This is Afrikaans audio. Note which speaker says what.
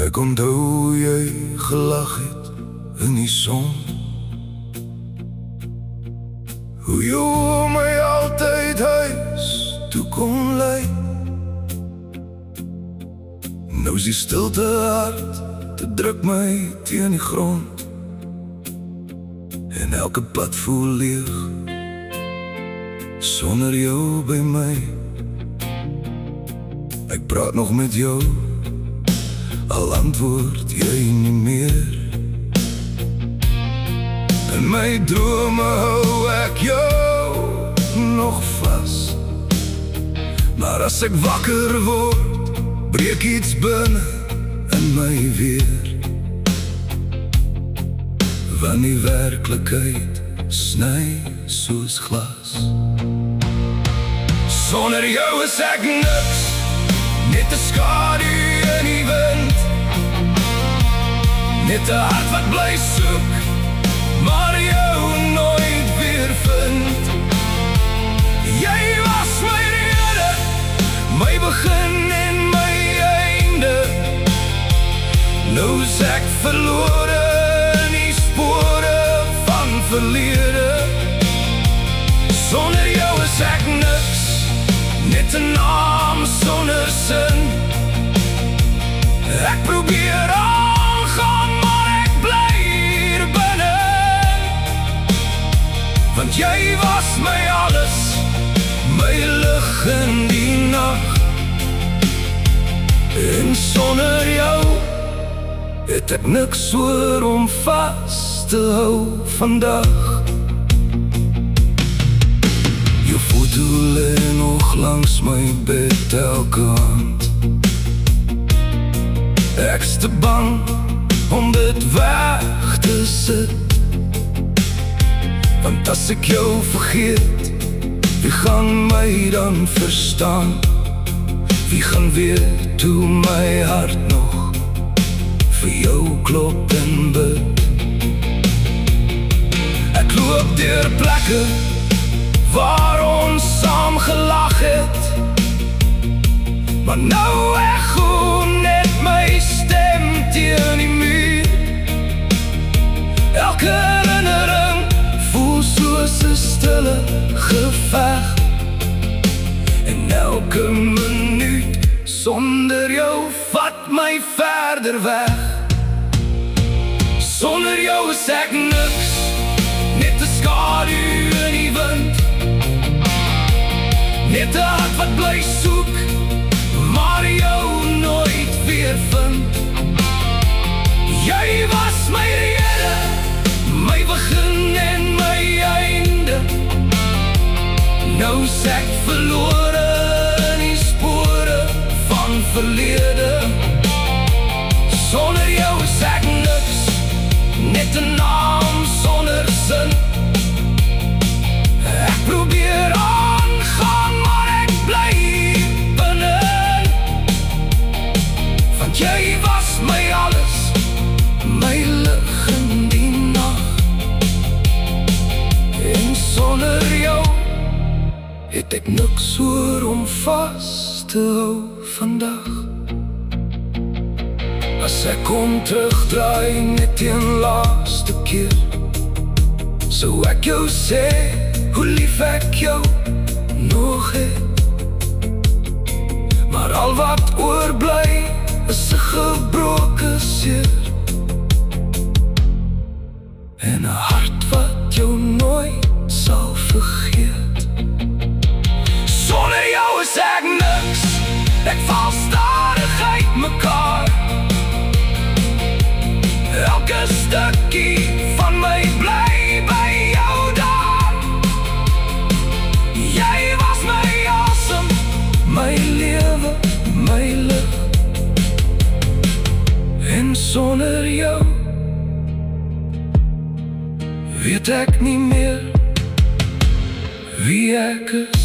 Speaker 1: Ek onthou jy gelag het in die son, hoe jy my altyd huis toe kon lei. Nou is die stilte hard, te druk my teen die grond, en elke pad voel leeg sonder jou by my. Ek praat nog met jou, al antwoord jy nie meer. In my drome hou ek jou nog vas, maar as ek wakker word, breek iets binne in my weer. Want die werklikheid sny soos glas. Sonder jou is ek niks, net 'n skadu in die wind, net 'n hart wat bly soek, maar jou nooit weer vind. Jy was my rede, my begin en my einde. Nou is ek verlore in die spore van verlede. Sonder jou is ek niks, net 'n naam sonder sin. Ek probeer aangaan, maar ek bly hier binne. Want jy was my alles, my lig in die nag. En sonder jou het ek niks oor om vas te hou vandag. Jou foto lê nog langs my bed elke aand. Ek's te bang om dit weg te sit, want as ek jou vergeet, wie gaan my dan verstaan? Wie gaan weet toe my hart nog vir jou klop en bid? Ek loop deur plekke waar ons saam gelag het, maar nou echo net my stem teen die muur. Elke herinnering voel soos 'n stille geveg, en elke minuut sonder jou vat my verder weg. Sonder jou is ek niks, net 'n skadu in die wind, net 'n hart wat bly soek, maar jou nooit weer vind. Jy was my rede, my begin en my einde. Nou is ek verlore in die spore van verlede. Sonder jou is ek niks, net 'n naam sonder sin. Ek probeer aangaan, maar ek bly binne. Want jy was my alles, my lig in die nag. En sonder jou het ek niks oor om vas te hou vandag. As ek kom terugdraai net die laaste keer, sou ek jou sê hoe lief ek jou nog het. Maar al wat oorbly is 'n gebroke seer, en 'n hart wat jou nooit sal vergeet. Sonder jou is ek niks, ek val stadig uit mekaar. Elke stukkie van my bly by jou daar. Jy was my asem, my lewe, my lig. En sonder jou weet ek nie meer wie ek is.